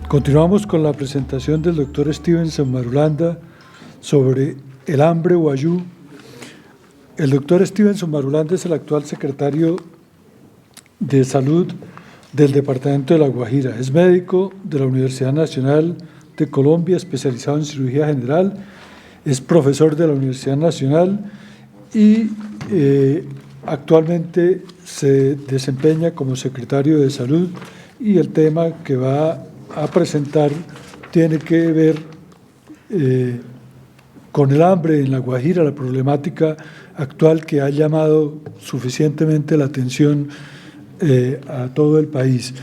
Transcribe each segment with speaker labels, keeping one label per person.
Speaker 1: Continuamos con la presentación del doctor Stevenson Marulanda sobre el hambre guayú. El doctor Stevenson Marulanda es el actual secretario de Salud del Departamento de La Guajira. Es médico de la Universidad Nacional de Colombia, especializado en cirugía general. Es profesor de la Universidad Nacional y actualmente se desempeña como secretario de Salud, y el tema que va a presentar tiene que ver con el hambre en La Guajira, la problemática actual que ha llamado suficientemente la atención a todo el país.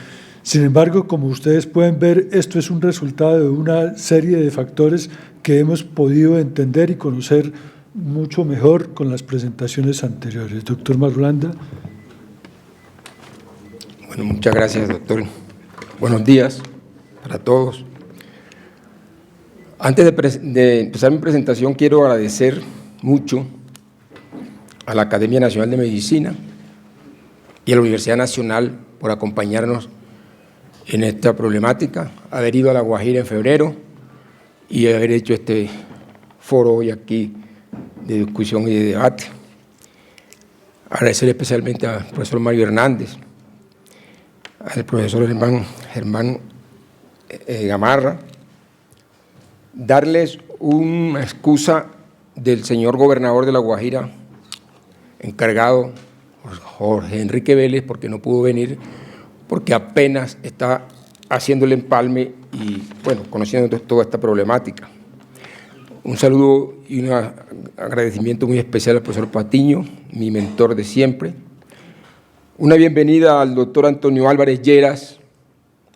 Speaker 1: Sin embargo, como ustedes pueden ver, esto es un resultado de una serie de factores que hemos podido entender y conocer mucho mejor con las presentaciones anteriores. Doctor Marulanda.
Speaker 2: Bueno, muchas gracias, doctor. Buenos días para todos. Antes de empezar mi presentación, quiero agradecer mucho a la Academia Nacional de Medicina y a la Universidad Nacional por acompañarnos en esta problemática, haber ido a La Guajira en febrero y haber hecho este foro hoy aquí de discusión y de debate. Agradecer especialmente al profesor Mario Hernández, al profesor Germán Gamarra, darles una excusa del señor gobernador de La Guajira, encargado, Jorge Enrique Vélez, porque no pudo venir, porque apenas está haciendo el empalme y, bueno, conociendo toda esta problemática. Un saludo y un agradecimiento muy especial al profesor Patiño, mi mentor de siempre. Una bienvenida al doctor Antonio Álvarez Lleras,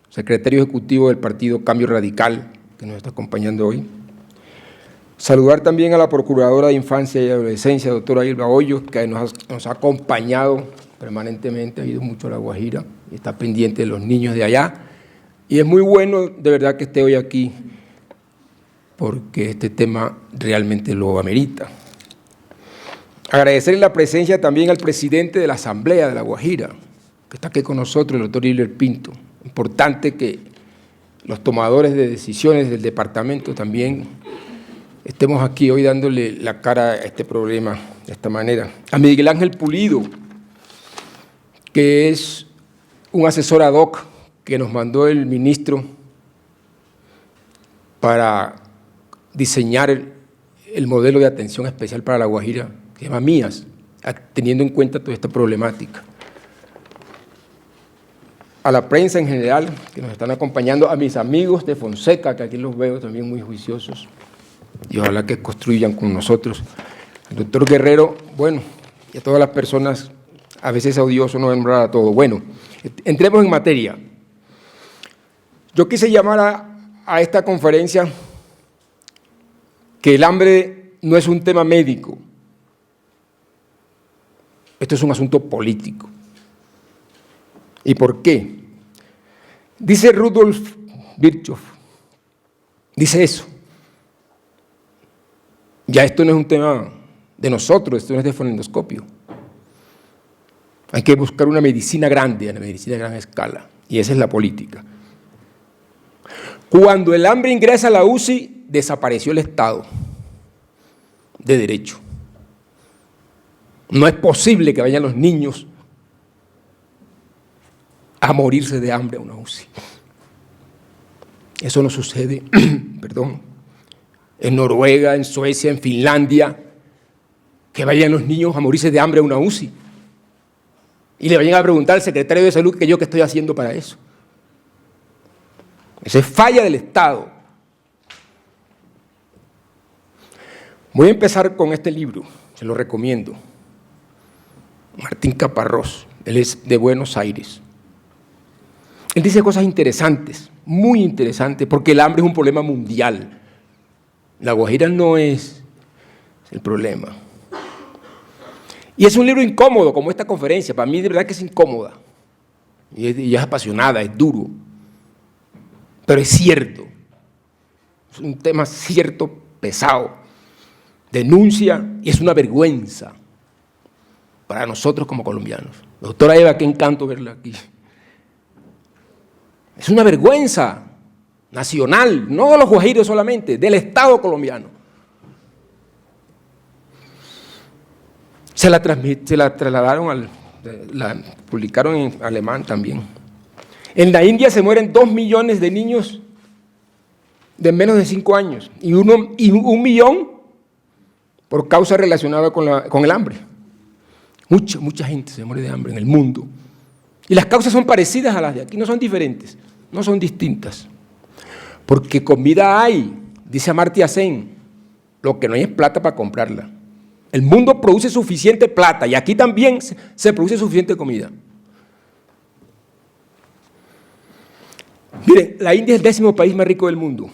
Speaker 2: secretario ejecutivo del partido Cambio Radical, que nos está acompañando hoy. Saludar también a la Procuradora de Infancia y Adolescencia, doctora Ilva Hoyos, que nos ha acompañado permanentemente, ha ido mucho a La Guajira y está pendiente de los niños de allá. Y es muy bueno, de verdad, que esté hoy aquí, porque este tema realmente lo amerita. Agradecer la presencia también al presidente de la Asamblea de La Guajira, que está aquí con nosotros, el doctor Hiller Pinto. Importante que los tomadores de decisiones del departamento también estemos aquí hoy dándole la cara a este problema de esta manera. A Miguel Ángel Pulido, que es un asesor ad hoc que nos mandó el ministro para diseñar el modelo de atención especial para La Guajira, que se llama MIAS, teniendo en cuenta toda esta problemática. A la prensa en general, que nos están acompañando, a mis amigos de Fonseca, que aquí los veo también muy juiciosos, y ojalá que construyan con nosotros. El doctor Guerrero, bueno, y a todas las personas, a veces es odioso no nombrar a todo. Bueno, entremos en materia. Yo quise llamar a esta conferencia que el hambre no es un tema médico, esto es un asunto político. ¿Y por qué? Dice Rudolf Virchow, dice eso. Ya esto no es un tema de nosotros, esto no es de fonendoscopio. Hay que buscar una medicina grande, una medicina de gran escala, y esa es la política. Cuando el hambre ingresa a la UCI, desapareció el Estado de Derecho. No es posible que vayan los niños a morirse de hambre a una UCI. Eso no sucede, perdón, en Noruega, en Suecia, en Finlandia, que vayan los niños a morirse de hambre a una UCI y le vayan a preguntar al secretario de Salud que yo qué estoy haciendo para eso. Eso es falla del Estado. Voy a empezar con este libro, se lo recomiendo. Martín Caparrós, él es de Buenos Aires. Él dice cosas interesantes, muy interesantes, porque el hambre es un problema mundial. La Guajira no es el problema. Y es un libro incómodo, como esta conferencia. Para mí de verdad que es incómoda. Y es apasionada, es duro. Pero es cierto. Es un tema cierto, pesado. Denuncia y es una vergüenza para nosotros como colombianos. Doctora Eva, qué encanto verla aquí. Es una vergüenza nacional, no de los guajiros solamente, del Estado colombiano. Se la trasladaron la publicaron en alemán también. En la India se mueren 2 millones de niños de menos de 5 años y 1 millón por causa relacionada con el hambre. Mucha gente se muere de hambre en el mundo. Y las causas son parecidas a las de aquí, no son diferentes, no son distintas. Porque comida hay, dice Amartya Sen, lo que no hay es plata para comprarla. El mundo produce suficiente plata y aquí también se produce suficiente comida. Miren, la India es el 10º país más rico del mundo,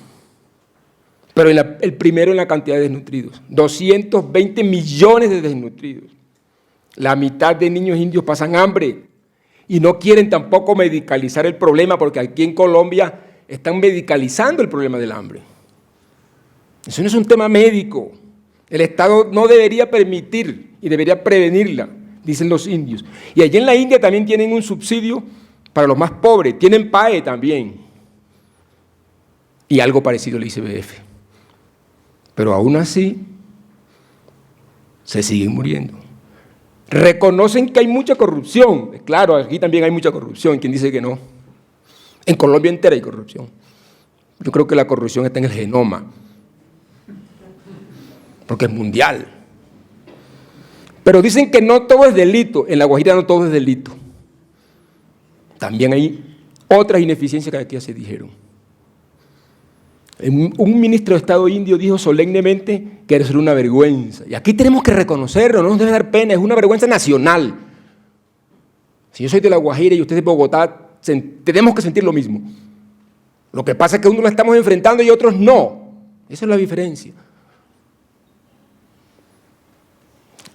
Speaker 2: pero el primero en la cantidad de desnutridos. 220 millones de desnutridos. La mitad de niños indios pasan hambre y no quieren tampoco medicalizar el problema, porque aquí en Colombia están medicalizando el problema del hambre. Eso no es un tema médico. El Estado no debería permitir y debería prevenirla, dicen los indios. Y allí en la India también tienen un subsidio para los más pobres, tienen PAE también. Y algo parecido al ICBF. Pero aún así, se siguen muriendo. Reconocen que hay mucha corrupción. Claro, aquí también hay mucha corrupción, ¿quién dice que no? En Colombia entera hay corrupción. Yo creo que la corrupción está en el genoma, porque es mundial. Pero dicen que no todo es delito, en La Guajira no todo es delito. También hay otras ineficiencias que aquí ya se dijeron. Un ministro de Estado indio dijo solemnemente que era una vergüenza. Y aquí tenemos que reconocerlo, no nos debe dar pena, es una vergüenza nacional. Si yo soy de La Guajira y usted es de Bogotá, tenemos que sentir lo mismo. Lo que pasa es que unos lo estamos enfrentando y otros no. Esa es la diferencia.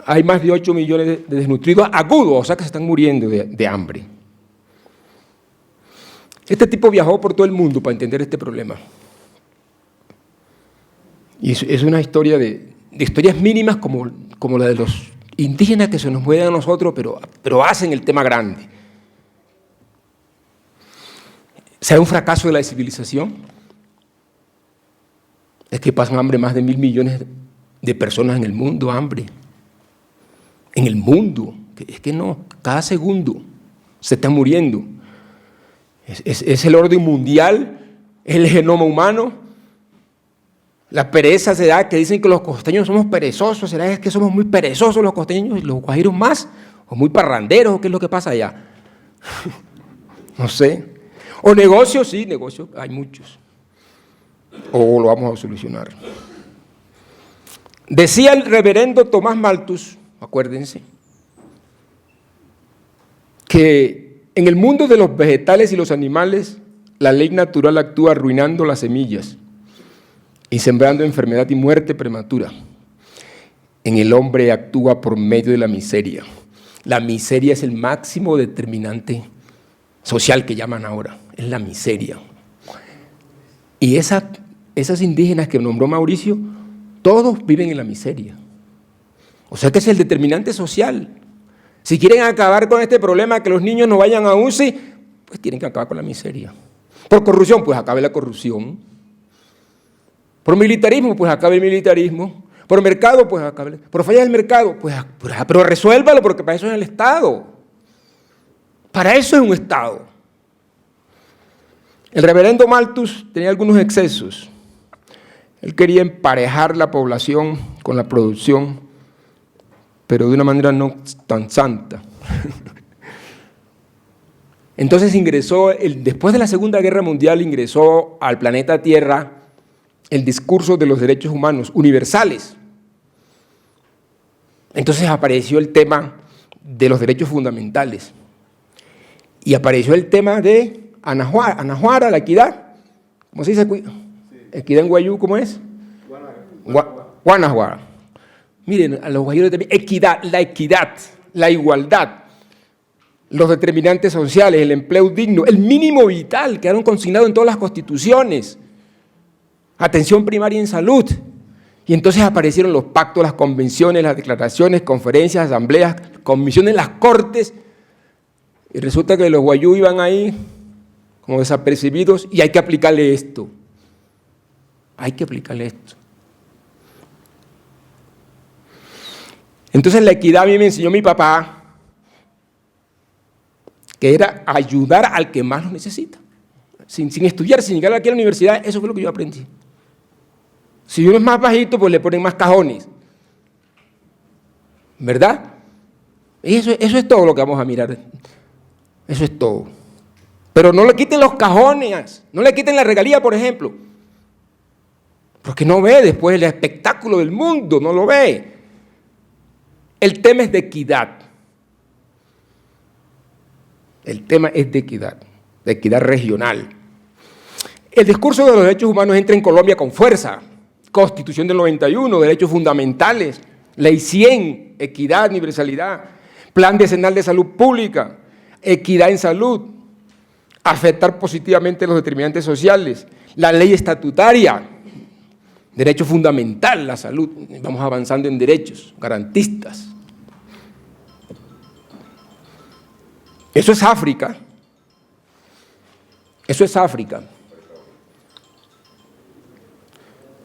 Speaker 2: Hay más de 8 millones de desnutridos agudos, o sea que se están muriendo de hambre. Este tipo viajó por todo el mundo para entender este problema. Y es una historia de historias mínimas como la de los indígenas que se nos mueven a nosotros, pero hacen el tema grande. ¿Será un fracaso de la civilización? Es que pasan hambre más de 1.000 millones de personas en el mundo, hambre. En el mundo, es que no, cada segundo se están muriendo. Es el orden mundial, es el genoma humano. La pereza se da, que dicen que los costeños somos perezosos. ¿Será que somos muy perezosos los costeños y los guajiros más? ¿O muy parranderos? ¿O qué es lo que pasa allá? No sé. O negocios, sí, negocios, hay muchos. O lo vamos a solucionar. Decía el reverendo Tomás Malthus, acuérdense, que en el mundo de los vegetales y los animales, la ley natural actúa arruinando las semillas y sembrando enfermedad y muerte prematura. En el hombre actúa por medio de la miseria. La miseria es el máximo determinante social que llaman ahora, es la miseria. Y esas indígenas que nombró Mauricio, todos viven en la miseria. O sea que es el determinante social. Si quieren acabar con este problema, que los niños no vayan a UCI, pues tienen que acabar con la miseria. Por corrupción, pues acabe la corrupción. Por militarismo, pues acabe el militarismo. Por mercado, pues acabe. Por falla del mercado, pero resuélvalo, porque para eso es el Estado. Para eso es un Estado. El reverendo Malthus tenía algunos excesos. Él quería emparejar la población con la producción, pero de una manera no tan santa. Entonces después de la Segunda Guerra Mundial, ingresó al planeta Tierra el discurso de los derechos humanos universales. Entonces apareció el tema de los derechos fundamentales y apareció el tema de Anahuara, la equidad. ¿Cómo se dice? Sí. Equidad en guayú, ¿cómo es? Guanajuara. Miren, a los guajiros también, equidad, la igualdad, los determinantes sociales, el empleo digno, el mínimo vital, quedaron consignados en todas las constituciones. Atención primaria en salud. Y entonces aparecieron los pactos, las convenciones, las declaraciones, conferencias, asambleas, comisiones, las cortes. Y resulta que los guayú iban ahí como desapercibidos y hay que aplicarle esto. hay que aplicarle esto. Entonces la equidad a mí me enseñó mi papá, que era ayudar al que más lo necesita. Sin estudiar, sin llegar aquí a la universidad, eso fue lo que yo aprendí. Si uno es más bajito, pues le ponen más cajones. ¿Verdad? Y eso es todo lo que vamos a mirar. Eso es todo. Pero no le quiten los cajones, no le quiten la regalía, por ejemplo. Porque no ve después el espectáculo del mundo, no lo ve. El tema es de equidad. El tema es de equidad regional. El discurso de los derechos humanos entra en Colombia con fuerza. Constitución del 91, derechos fundamentales, Ley 100, equidad, universalidad, Plan Decenal de Salud Pública, equidad en salud, afectar positivamente los determinantes sociales, la ley estatutaria, derecho fundamental, la salud. Vamos avanzando en derechos garantistas. Eso es África. Eso es África.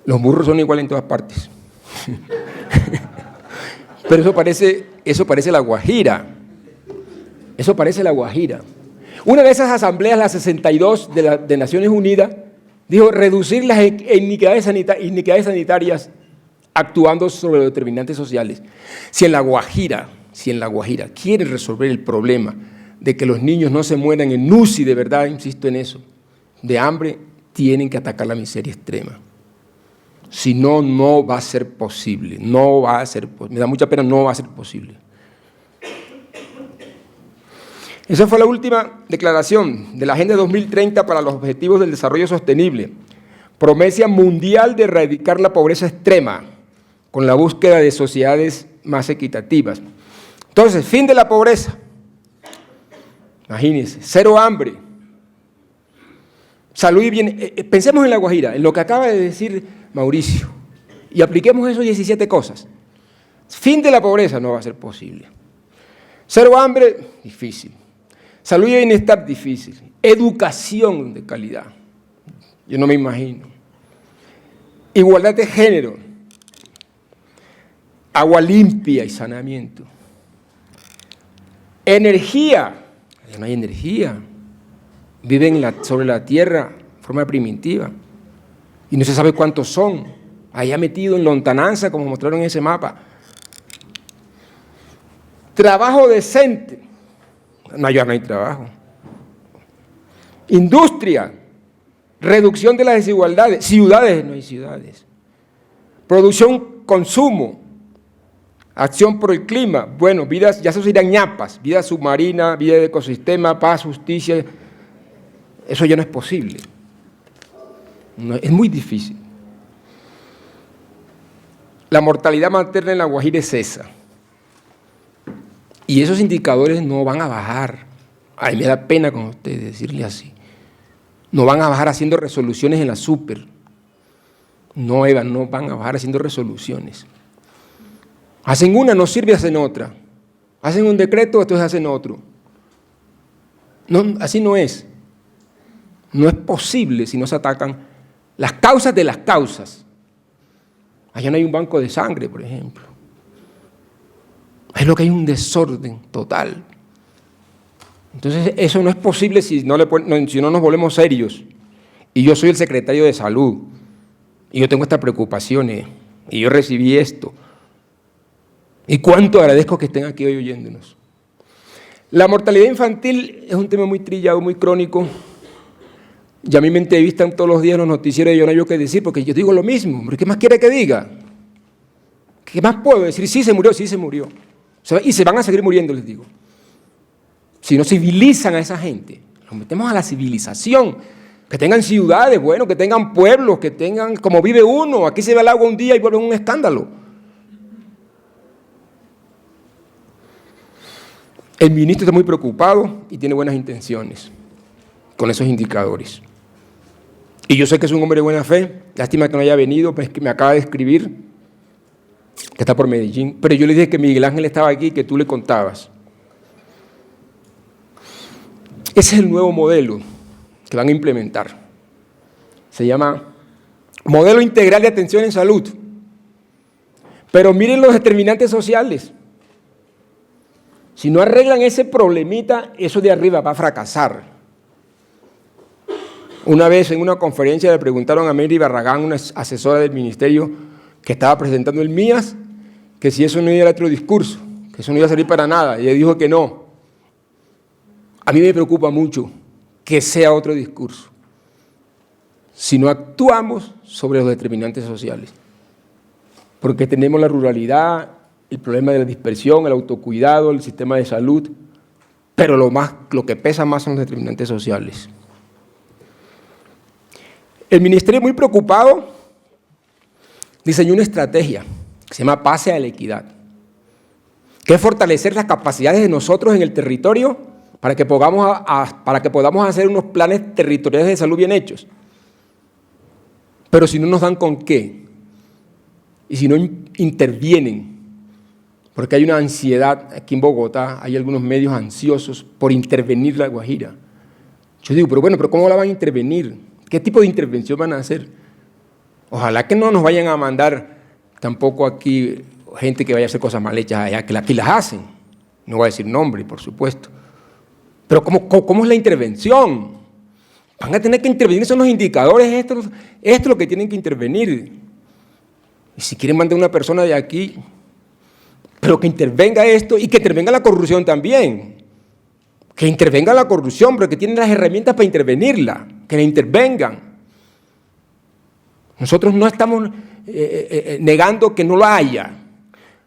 Speaker 2: Los burros son iguales en todas partes. Pero eso parece la Guajira. Eso parece la Guajira. Una de esas asambleas, la 62 de Naciones Unidas, dijo reducir las iniquidades sanitarias actuando sobre los determinantes sociales. Si en la Guajira quieren resolver el problema de que los niños no se mueran en UCI, de verdad, insisto en eso, de hambre, tienen que atacar la miseria extrema. Si no, no va a ser posible, no va a ser posible. Me da mucha pena, no va a ser posible. Esa fue la última declaración de la Agenda 2030 para los Objetivos del Desarrollo Sostenible. Promesa mundial de erradicar la pobreza extrema con la búsqueda de sociedades más equitativas. Entonces, fin de la pobreza. Imagínense, cero hambre. Salud y bien. Pensemos en la Guajira, en lo que acaba de decir Mauricio, y apliquemos esos 17 cosas. Fin de la pobreza no va a ser posible. Cero hambre, difícil. Salud y bienestar, difícil. Educación de calidad, yo no me imagino. Igualdad de género. Agua limpia y saneamiento. Energía, ya no hay energía. Viven sobre la tierra de forma primitiva. Y no se sabe cuántos son, allá metido en lontananza, como mostraron en ese mapa. Trabajo decente, no, ya no hay trabajo. Industria, reducción de las desigualdades, ciudades, no hay ciudades. Producción, consumo, acción por el clima, bueno, vidas, ya eso serían ñapas, vida submarina, vida de ecosistema, paz, justicia, eso ya no es posible. No, es muy difícil. La mortalidad materna en la Guajira es esa. Y esos indicadores no van a bajar. Ay, me da pena con ustedes decirle así. No van a bajar haciendo resoluciones en la super. No, Eva, no van a bajar haciendo resoluciones. Hacen una, no sirve, hacen otra. Hacen un decreto, entonces hacen otro. No, así no es. No es posible si no se atacan las causas de las causas. Allá no hay un banco de sangre, por ejemplo. Es lo que hay un desorden total. Entonces, eso no es posible si no nos volvemos serios. Y yo soy el secretario de Salud, y yo tengo estas preocupaciones, y yo recibí esto. Y cuánto agradezco que estén aquí hoy oyéndonos. La mortalidad infantil es un tema muy trillado, muy crónico. Y a mí me entrevistan todos los días en los noticieros y yo no hay qué decir, porque yo digo lo mismo. ¿Qué más quiere que diga? ¿Qué más puedo decir? Sí se murió, sí se murió. Y se van a seguir muriendo, les digo. Si no civilizan a esa gente, los metemos a la civilización. Que tengan ciudades, bueno, que tengan pueblos, que tengan como vive uno. Aquí se va el agua un día y vuelve un escándalo. El ministro está muy preocupado y tiene buenas intenciones con esos indicadores. Y yo sé que es un hombre de buena fe, lástima que no haya venido, pues que me acaba de escribir, que está por Medellín, pero yo le dije que Miguel Ángel estaba aquí y que tú le contabas. Ese es el nuevo modelo que van a implementar. Se llama modelo integral de atención en salud. Pero miren los determinantes sociales. Si no arreglan ese problemita, eso de arriba va a fracasar. Una vez en una conferencia le preguntaron a Mary Barragán, una asesora del ministerio que estaba presentando el MIAS, que si eso no iba a otro discurso, que eso no iba a servir para nada, y ella dijo que no. A mí me preocupa mucho que sea otro discurso, si no actuamos sobre los determinantes sociales, porque tenemos la ruralidad, el problema de la dispersión, el autocuidado, el sistema de salud, pero lo que pesa más son los determinantes sociales. El ministerio, muy preocupado, diseñó una estrategia que se llama Pase a la Equidad, que es fortalecer las capacidades de nosotros en el territorio para que podamos hacer unos planes territoriales de salud bien hechos. Pero si no nos dan con qué, y si no intervienen, porque hay una ansiedad aquí en Bogotá, hay algunos medios ansiosos por intervenir la Guajira. Yo digo, pero ¿cómo la van a intervenir? ¿Qué tipo de intervención van a hacer? Ojalá que no nos vayan a mandar tampoco aquí gente que vaya a hacer cosas mal hechas allá, que aquí las hacen. No voy a decir nombre, por supuesto. Pero ¿cómo es la intervención? Van a tener que intervenir, son los indicadores, esto es lo que tienen que intervenir. Y si quieren mandar una persona de aquí, pero que intervenga esto y que intervenga la corrupción también. Que intervenga la corrupción, pero que tienen las herramientas para intervenirla, que la intervengan. Nosotros no estamos negando que no lo haya,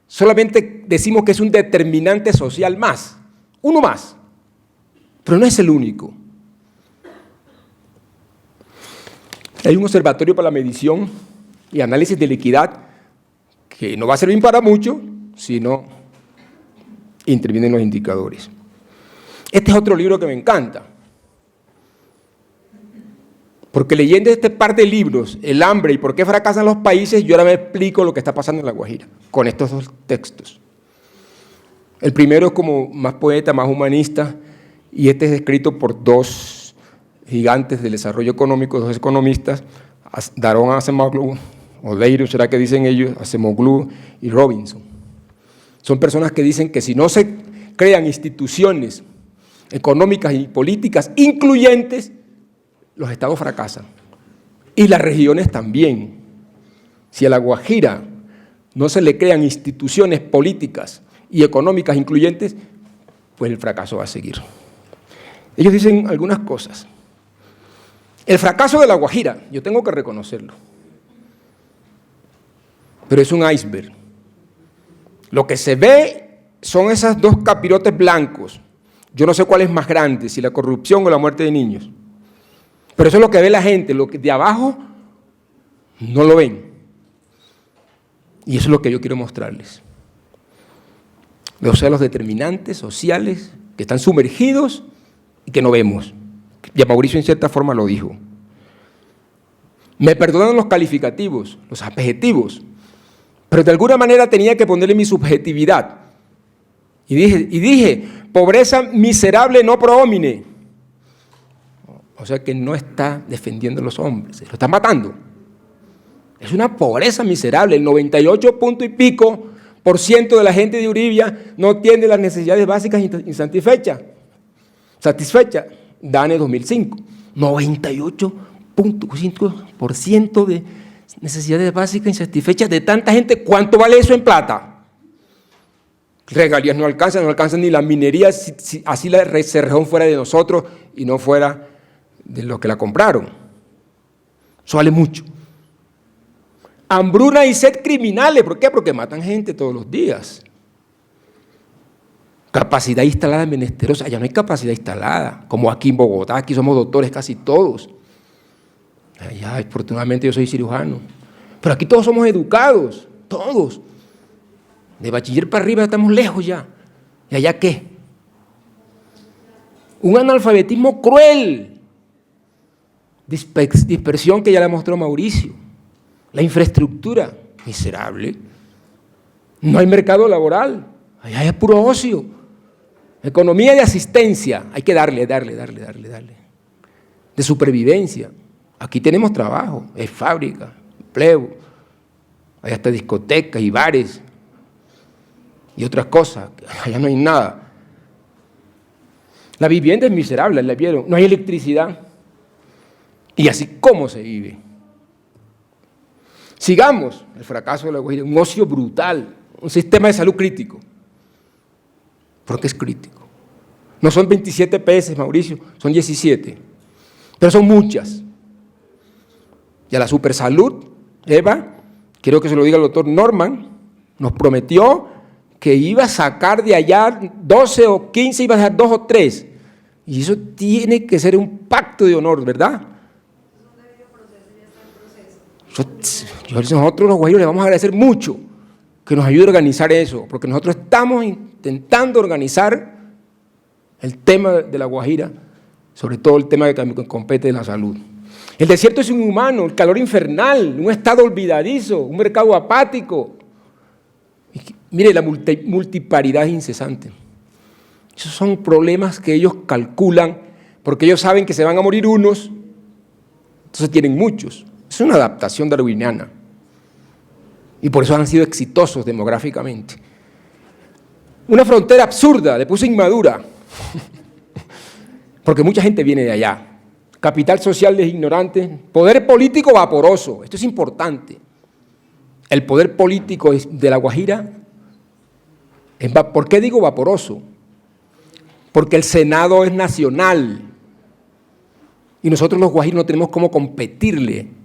Speaker 2: solamente decimos que es un determinante social más, uno más, pero no es el único. Hay un observatorio para la medición y análisis de la equidad que no va a servir para mucho si no intervienen los indicadores. Este es otro libro que me encanta, porque leyendo este par de libros, El hambre y por qué fracasan los países, yo ahora me explico lo que está pasando en La Guajira, con estos dos textos. El primero es como más poeta, más humanista, y este es escrito por dos gigantes del desarrollo económico, dos economistas, Daron Acemoglu, o Deiro, será que dicen ellos, Acemoglu y Robinson. Son personas que dicen que si no se crean instituciones económicas y políticas incluyentes, los estados fracasan. Y las regiones también. Si a La Guajira no se le crean instituciones políticas y económicas incluyentes, pues el fracaso va a seguir. Ellos dicen algunas cosas. El fracaso de La Guajira, yo tengo que reconocerlo, pero es un iceberg. Lo que se ve son esos dos capirotes blancos. Yo no sé cuál es más grande, si la corrupción o la muerte de niños. Pero eso es lo que ve la gente, lo que de abajo no lo ven. Y eso es lo que yo quiero mostrarles. O sea, los determinantes sociales que están sumergidos y que no vemos. Ya Mauricio en cierta forma lo dijo. Me perdonan los calificativos, los adjetivos, pero de alguna manera tenía que ponerle mi subjetividad. Y dije, pobreza miserable no pro homine. O sea que no está defendiendo a los hombres, lo está matando. Es una pobreza miserable, el 98 punto y pico % de la gente de Uribia no tiene las necesidades básicas insatisfechas. DANE 2005, 98.5% de necesidades básicas insatisfechas de tanta gente. ¿Cuánto vale eso en plata? Regalías no alcanzan ni la minería, si así la Cerrejón fuera de nosotros y no fuera de los que la compraron. Eso vale mucho. Hambruna y sed criminales, ¿por qué? Porque matan gente todos los días. Capacidad instalada menesterosa, allá no hay capacidad instalada, como aquí en Bogotá, aquí somos doctores casi todos. Allá, afortunadamente yo soy cirujano, pero aquí todos somos educados, todos. De bachiller para arriba estamos lejos ya. ¿Y allá qué? Un analfabetismo cruel, dispersión que ya le mostró Mauricio, la infraestructura miserable, no hay mercado laboral, allá es puro ocio, economía de asistencia, hay que darle, de supervivencia. Aquí tenemos trabajo, es fábrica, empleo, hay hasta discotecas y bares y otras cosas, allá no hay nada. La vivienda es miserable, la vieron, no hay electricidad. Y así cómo se vive. Sigamos el fracaso de La Guajira, un ocio brutal, un sistema de salud crítico. ¿Por qué es crítico? No son 27 PS, Mauricio, son 17, pero son muchas. Y a la supersalud, Eva, quiero que se lo diga el doctor Norman, nos prometió que iba a sacar de allá 12 o 15, iba a dejar 2 o 3. Y eso tiene que ser un pacto de honor, ¿verdad? Nosotros los guajiros le vamos a agradecer mucho que nos ayude a organizar eso, porque nosotros estamos intentando organizar el tema de La Guajira, sobre todo el tema que compete de la salud. El desierto es inhumano, el calor infernal, un estado olvidadizo, un mercado apático. Mire, la multiparidad es incesante. Esos son problemas que ellos calculan porque ellos saben que se van a morir unos, entonces tienen muchos. Es una adaptación darwiniana y por eso han sido exitosos demográficamente. Una frontera absurda, le puse inmadura, porque mucha gente viene de allá. Capital social de ignorantes, poder político vaporoso, esto es importante. El poder político de La Guajira, ¿por qué digo vaporoso? Porque el Senado es nacional y nosotros los guajiros no tenemos cómo competirle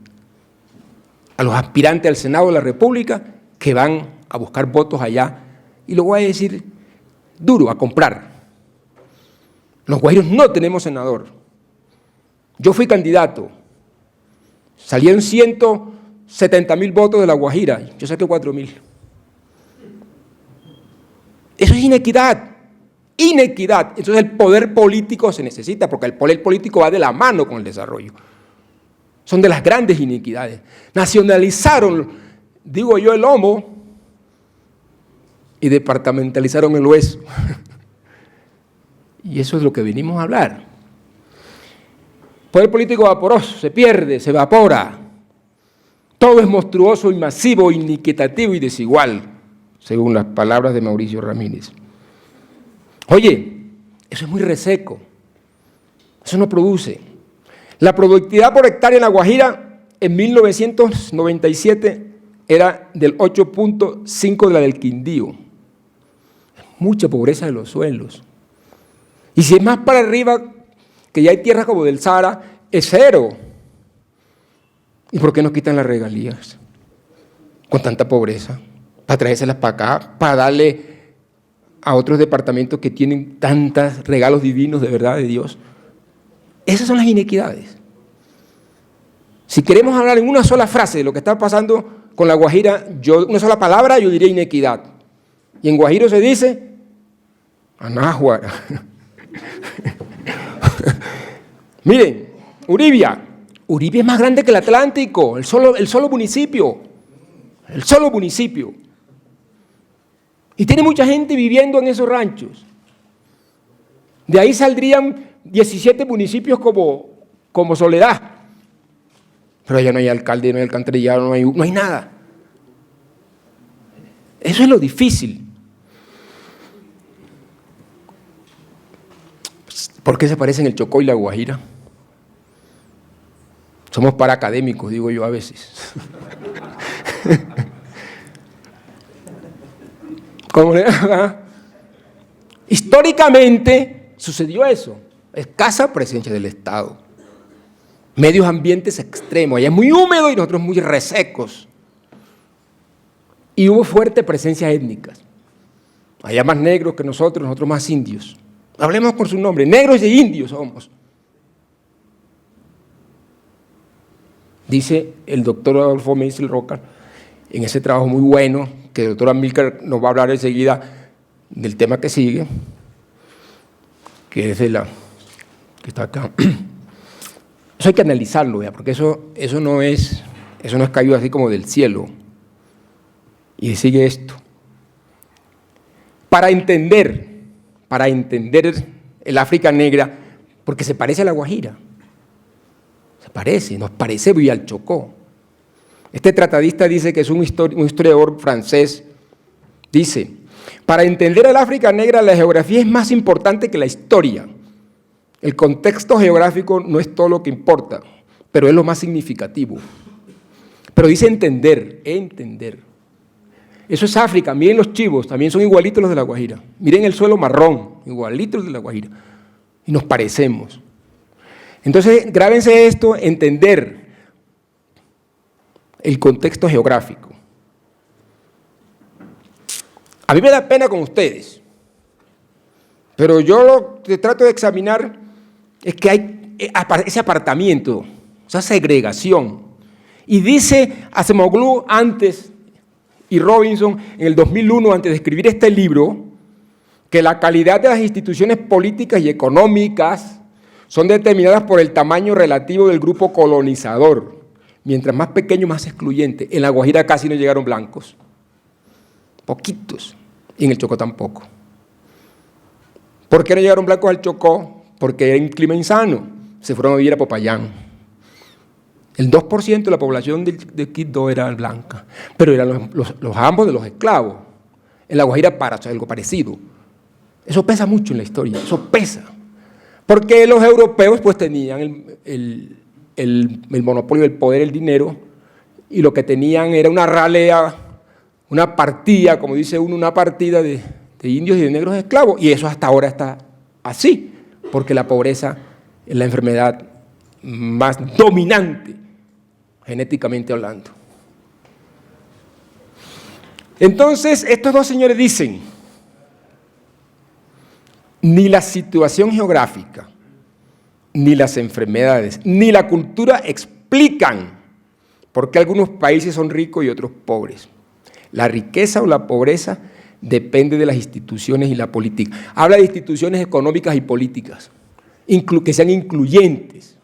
Speaker 2: a los aspirantes al Senado de la República que van a buscar votos allá, y lo voy a decir duro, a comprar. Los guajiros no tenemos senador. Yo fui candidato, salieron 170,000 votos de La Guajira, yo saqué 4,000. Eso es inequidad, inequidad. Entonces el poder político se necesita, porque el poder político va de la mano con el desarrollo. Son de las grandes inequidades. Nacionalizaron, digo yo, el lomo y departamentalizaron el hueso. Y eso es lo que venimos a hablar. Poder político vaporoso, se pierde, se evapora. Todo es monstruoso y masivo, iniquitativo y desigual, según las palabras de Mauricio Ramírez. Oye, eso es muy reseco, eso no produce. La productividad por hectárea en La Guajira en 1997 era del 8.5 de la del Quindío. Mucha pobreza de los suelos. Y si es más para arriba, que ya hay tierras como del Sahara, es 0. ¿Y por qué nos quitan las regalías con tanta pobreza? Para traérselas para acá, para darle a otros departamentos que tienen tantos regalos divinos de verdad de Dios. Esas son las inequidades. Si queremos hablar en una sola frase de lo que está pasando con La Guajira, una sola palabra, yo diría inequidad. Y en guajiro se dice anáhuara. Miren, Uribia es más grande que el Atlántico, el solo municipio. Y tiene mucha gente viviendo en esos ranchos. De ahí saldrían 17 municipios como Soledad. Pero allá no hay alcalde, no hay alcantarillado, no hay nada. Eso es lo difícil. ¿Por qué se parecen el Chocó y La Guajira? Somos paraacadémicos, digo yo a veces. Históricamente sucedió eso, escasa presencia del Estado, medios ambientes extremos, allá es muy húmedo y nosotros muy resecos, y hubo fuerte presencia étnicas, allá más negros que nosotros más indios, hablemos por su nombre, negros y indios somos. Dice el doctor Adolfo Meisel Roca, en ese trabajo muy bueno, que el doctor Amílcar nos va a hablar enseguida del tema que sigue, que es que está acá. Eso hay que analizarlo, ¿verdad? Porque eso no es caído así como del cielo. Y sigue esto. Para entender el África negra, porque se parece a La Guajira, nos parece muy al Chocó. Este tratadista dice que es un historiador francés. Dice, para entender el África negra, la geografía es más importante que la historia. El contexto geográfico no es todo lo que importa, pero es lo más significativo. Pero dice entender, entender. Eso es África. Miren los chivos, también son igualitos los de La Guajira. Miren el suelo marrón, igualitos los de La Guajira. Y nos parecemos. Entonces, grábense esto, entender el contexto geográfico. A mí me da pena con ustedes, pero yo lo que trato de examinar es que hay ese apartamiento, esa segregación. Y dice Acemoglu antes, y Robinson en el 2001, antes de escribir este libro, que la calidad de las instituciones políticas y económicas son determinadas por el tamaño relativo del grupo colonizador. Mientras más pequeño, más excluyente. En La Guajira casi no llegaron blancos. Poquitos. Y en el Chocó tampoco. ¿Por qué no llegaron blancos al Chocó? Porque era un clima insano. Se fueron a vivir a Popayán. El 2% de la población de Quito era blanca. Pero eran los ambos de los esclavos. En La Guajira pasa algo parecido. Eso pesa mucho en la historia. Eso pesa. Porque los europeos pues tenían el monopolio del poder, el dinero, y lo que tenían era una ralea, una partida, como dice uno, una partida de indios y de negros esclavos, y eso hasta ahora está así, porque la pobreza es la enfermedad más dominante, genéticamente hablando. Entonces, estos dos señores dicen, ni la situación geográfica, ni las enfermedades, ni la cultura explican por qué algunos países son ricos y otros pobres. La riqueza o la pobreza depende de las instituciones y la política. Habla de instituciones económicas y políticas, que sean incluyentes.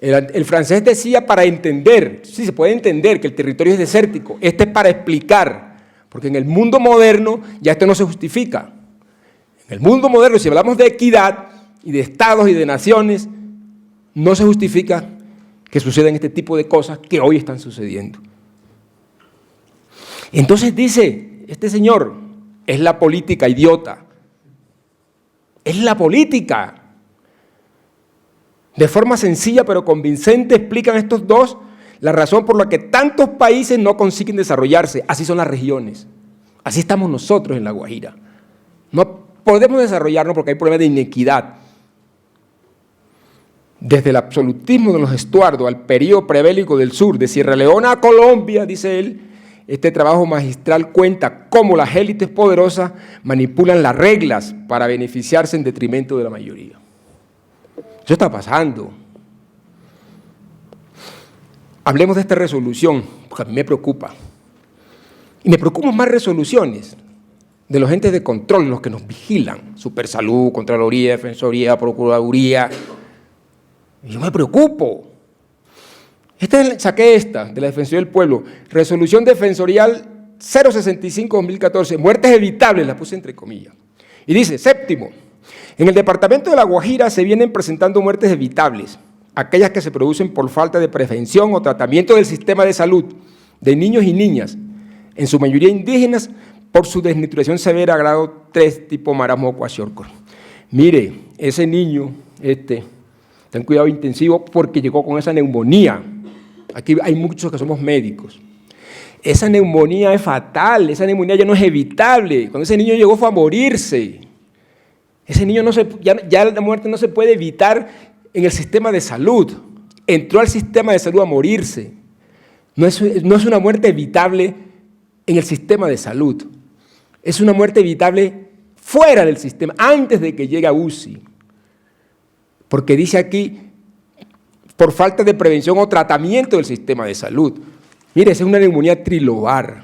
Speaker 2: El francés decía para entender, sí se puede entender que el territorio es desértico, este es para explicar, porque en el mundo moderno ya esto no se justifica. En el mundo moderno, si hablamos de equidad y de estados y de naciones, no se justifica que sucedan este tipo de cosas que hoy están sucediendo. Entonces dice, este señor, es la política, idiota. Es la política. De forma sencilla pero convincente explican estos dos la razón por la que tantos países no consiguen desarrollarse. Así son las regiones. Así estamos nosotros en La Guajira. No podemos desarrollarnos porque hay problemas de inequidad. Desde el absolutismo de los Estuardo al periodo prebélico del sur, de Sierra Leona a Colombia, dice él, este trabajo magistral cuenta cómo las élites poderosas manipulan las reglas para beneficiarse en detrimento de la mayoría. Eso está pasando. Hablemos de esta resolución, porque a mí me preocupa. Y me preocupan más resoluciones de los entes de control, los que nos vigilan, Supersalud, Contraloría, Defensoría, Procuraduría. Yo me preocupo. Saqué esta, de la Defensoría del Pueblo, resolución defensorial 065-2014, muertes evitables, la puse entre comillas. Y dice, séptimo, en el departamento de La Guajira se vienen presentando muertes evitables, aquellas que se producen por falta de prevención o tratamiento del sistema de salud de niños y niñas, en su mayoría indígenas, por su desnutrición severa grado 3 tipo marasmo o kwashiorkor. Mire, ese niño, está en cuidado intensivo porque llegó con esa neumonía. Aquí hay muchos que somos médicos. Esa neumonía es fatal, esa neumonía ya no es evitable. Cuando ese niño llegó fue a morirse. Ese niño ya la muerte no se puede evitar en el sistema de salud. Entró al sistema de salud a morirse. No es una muerte evitable en el sistema de salud. Es una muerte evitable fuera del sistema, antes de que llegue a UCI. Porque dice aquí, por falta de prevención o tratamiento del sistema de salud. Mire, esa es una neumonía trilobar,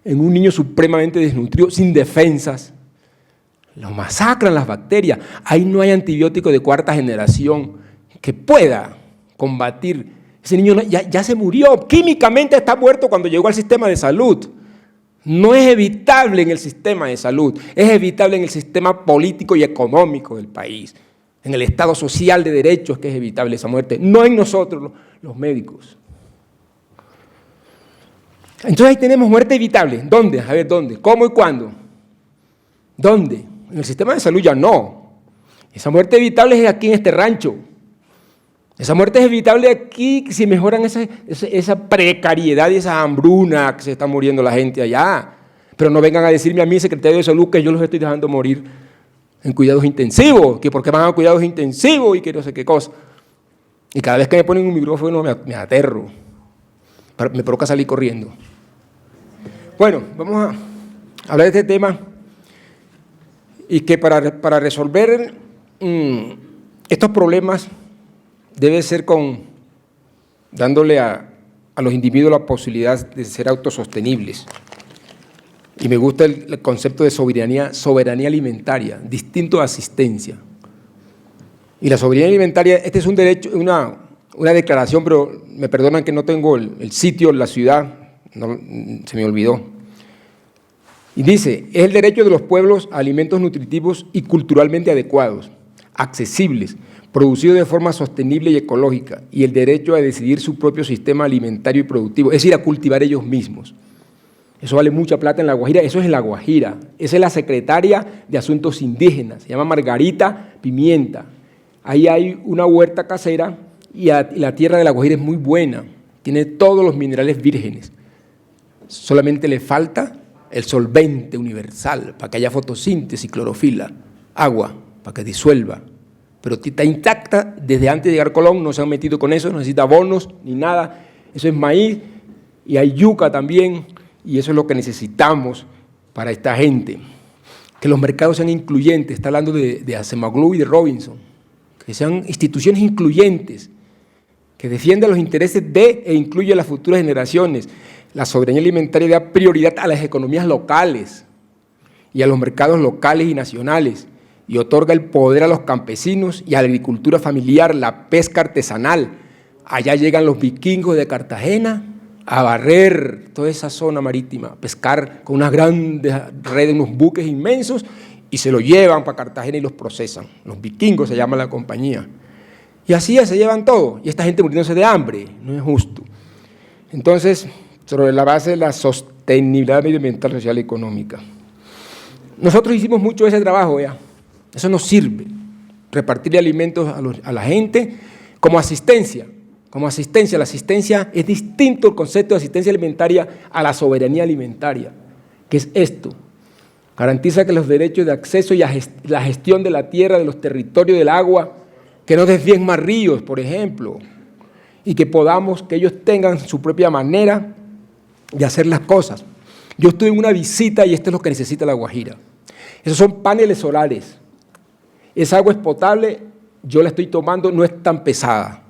Speaker 2: en un niño supremamente desnutrido, sin defensas. Lo masacran las bacterias. Ahí no hay antibiótico de cuarta generación que pueda combatir. Ese niño ya se murió, químicamente está muerto cuando llegó al sistema de salud. No es evitable en el sistema de salud, es evitable en el sistema político y económico del país. En el Estado social de derecho es que es evitable esa muerte, no en nosotros, los médicos. Entonces ahí tenemos muerte evitable. ¿Dónde? A ver, ¿dónde? ¿Cómo y cuándo? ¿Dónde? En el sistema de salud ya no. Esa muerte evitable es aquí en este rancho. Esa muerte es evitable aquí si mejoran esa precariedad y esa hambruna que se está muriendo la gente allá. Pero no vengan a decirme a mí, secretario de Salud, que yo los estoy dejando morir en cuidados intensivos, que porque van a cuidados intensivos y que no sé qué cosa. Y cada vez que me ponen un micrófono me aterro, me provoca salir corriendo. Bueno, vamos a hablar de este tema y que para resolver estos problemas debe ser dándole a los individuos la posibilidad de ser autosostenibles. Y me gusta el concepto de soberanía alimentaria, distinto a asistencia. Y la soberanía alimentaria, este es un derecho, una declaración, pero me perdonan que no tengo el sitio, la ciudad, se me olvidó. Y dice, es el derecho de los pueblos a alimentos nutritivos y culturalmente adecuados, accesibles, producidos de forma sostenible y ecológica, y el derecho a decidir su propio sistema alimentario y productivo, es decir, a cultivar ellos mismos. Eso vale mucha plata en La Guajira, eso es en La Guajira. Esa es la secretaria de Asuntos Indígenas, se llama Margarita Pimienta. Ahí hay una huerta casera y la tierra de La Guajira es muy buena, tiene todos los minerales vírgenes. Solamente le falta el solvente universal para que haya fotosíntesis, clorofila, agua, para que disuelva. Pero está intacta desde antes de llegar Colón, no se han metido con eso, no necesita abonos ni nada. Eso es maíz y hay yuca también. Y eso es lo que necesitamos para esta gente, que los mercados sean incluyentes, está hablando de Acemoglu y de Robinson, que sean instituciones incluyentes, que defiendan los intereses de e incluyan a las futuras generaciones. La soberanía alimentaria da prioridad a las economías locales y a los mercados locales y nacionales, y otorga el poder a los campesinos y a la agricultura familiar, la pesca artesanal. Allá llegan los vikingos de Cartagena a barrer toda esa zona marítima, a pescar con unas grandes redes, unos buques inmensos, y se lo llevan para Cartagena y los procesan. Los vikingos se llama la compañía. Y así se llevan todo, y esta gente muriéndose de hambre, no es justo. Entonces, sobre la base de la sostenibilidad medioambiental, social y económica. Nosotros hicimos mucho ese trabajo, ya. Eso nos sirve, repartirle alimentos a la gente como asistencia. Como asistencia, la asistencia es distinto el concepto de asistencia alimentaria a la soberanía alimentaria, que es esto: garantiza que los derechos de acceso y la gestión de la tierra, de los territorios, del agua, que no desvíen más ríos, por ejemplo, y que ellos tengan su propia manera de hacer las cosas. Yo estuve en una visita y esto es lo que necesita La Guajira. Esos son paneles solares. Esa agua es potable, yo la estoy tomando, no es tan pesada.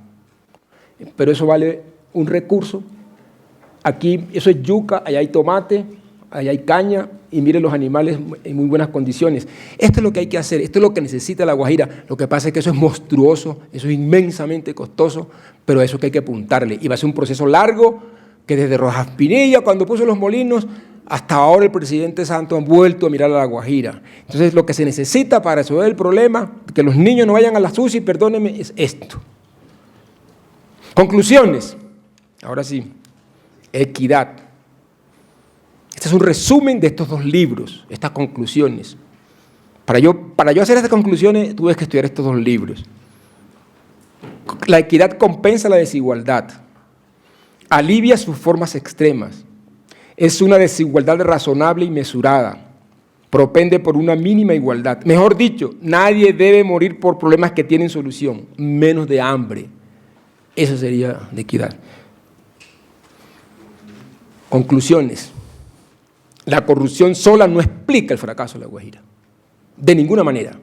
Speaker 2: Pero eso vale un recurso. Aquí eso es yuca, allá hay tomate, allá hay caña, y miren los animales en muy buenas condiciones. Esto es lo que hay que hacer, esto es lo que necesita La Guajira. Lo que pasa es que eso es monstruoso, eso es inmensamente costoso, pero a eso que hay que apuntarle. Y va a ser un proceso largo, que desde Rojas Pinilla, cuando puso los molinos, hasta ahora el presidente Santos han vuelto a mirar a La Guajira. Entonces lo que se necesita para resolver el problema, que los niños no vayan a la SUSI, perdónenme, es esto. Conclusiones. Ahora sí, equidad. Este es un resumen de estos dos libros, estas conclusiones. Para yo hacer estas conclusiones tuve que estudiar estos dos libros. La equidad compensa la desigualdad, alivia sus formas extremas, es una desigualdad razonable y mesurada, propende por una mínima igualdad. Mejor dicho, nadie debe morir por problemas que tienen solución, menos de hambre. Eso sería de equidad. Conclusiones. La corrupción sola no explica el fracaso de La Guajira. De ninguna manera.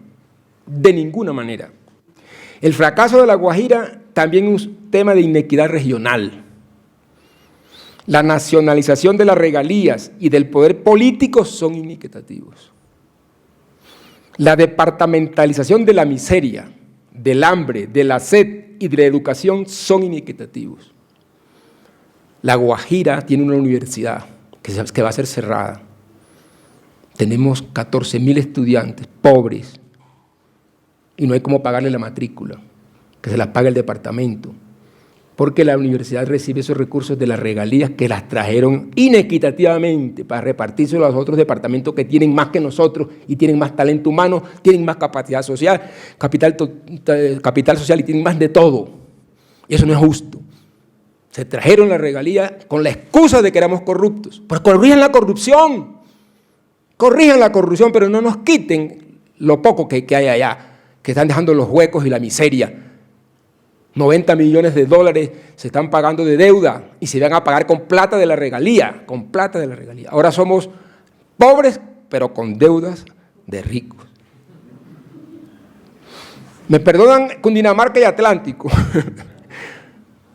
Speaker 2: De ninguna manera. El fracaso de La Guajira también es un tema de inequidad regional. La nacionalización de las regalías y del poder político son inequitativos. La departamentalización de la miseria, del hambre, de la sed y de la educación son inequitativos. La Guajira tiene una universidad que va a ser cerrada. Tenemos 14.000 estudiantes pobres y no hay cómo pagarle la matrícula, que se las paga el departamento, porque la universidad recibe esos recursos de las regalías que las trajeron inequitativamente para repartirse a los otros departamentos que tienen más que nosotros y tienen más talento humano, tienen más capacidad social, capital social y tienen más de todo. Y eso no es justo. Se trajeron las regalías con la excusa de que éramos corruptos. Pues corrijan la corrupción, pero no nos quiten lo poco que hay allá, que están dejando los huecos y la miseria. 90 millones de dólares se están pagando de deuda y se van a pagar con plata de la regalía, Ahora somos pobres, pero con deudas de ricos. Me perdonan Cundinamarca y Atlántico,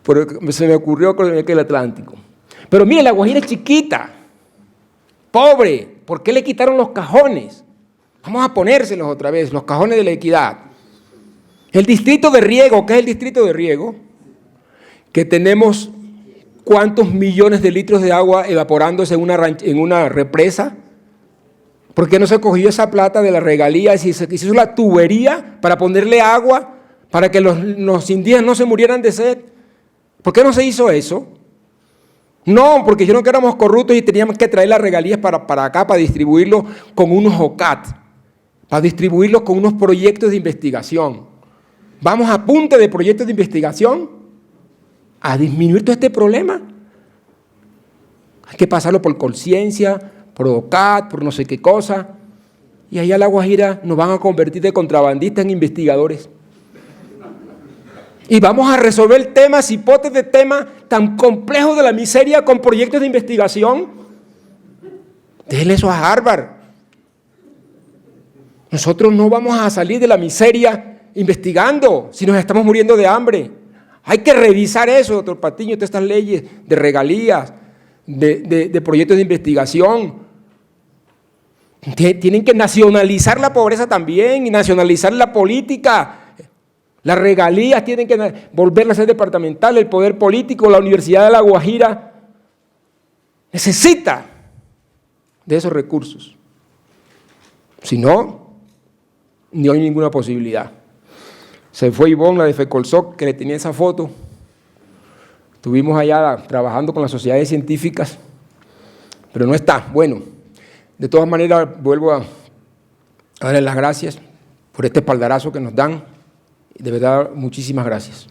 Speaker 2: pero se me ocurrió con el Atlántico. Pero mire, La Guajira es chiquita, pobre. ¿Por qué le quitaron los cajones? Vamos a ponérselos otra vez, los cajones de la equidad. El distrito de riego, ¿qué es el distrito de riego? Que tenemos cuántos millones de litros de agua evaporándose en una represa. ¿Por qué no se cogió esa plata de la regalía y se hizo la tubería para ponerle agua para que los indígenas no se murieran de sed? ¿Por qué no se hizo eso? No, porque dijeron que éramos corruptos y teníamos que traer las regalías para acá, para distribuirlo con unos OCAT, para distribuirlos con unos proyectos de investigación. Vamos a punta de proyectos de investigación a disminuir todo este problema. Hay que pasarlo por conciencia, por OCAT, por no sé qué cosa. Y allá en La Guajira nos van a convertir de contrabandistas en investigadores. Y vamos a resolver temas, hipótesis de temas tan complejos de la miseria con proyectos de investigación. Déjenle eso a Harvard. Nosotros no vamos a salir de la miseria investigando si nos estamos muriendo de hambre. Hay que revisar eso, doctor Patiño, todas estas leyes de regalías, de proyectos de investigación. Tienen que nacionalizar la pobreza también y nacionalizar la política. Las regalías tienen que volverlas a ser departamentales, el poder político, la Universidad de La Guajira necesita de esos recursos. Si no, no hay ninguna posibilidad. Se fue Ivonne, la de FECOLSOC, que le tenía esa foto. Estuvimos allá trabajando con las sociedades científicas, pero no está. Bueno, de todas maneras, vuelvo a darles las gracias por este espaldarazo que nos dan. De verdad, muchísimas gracias.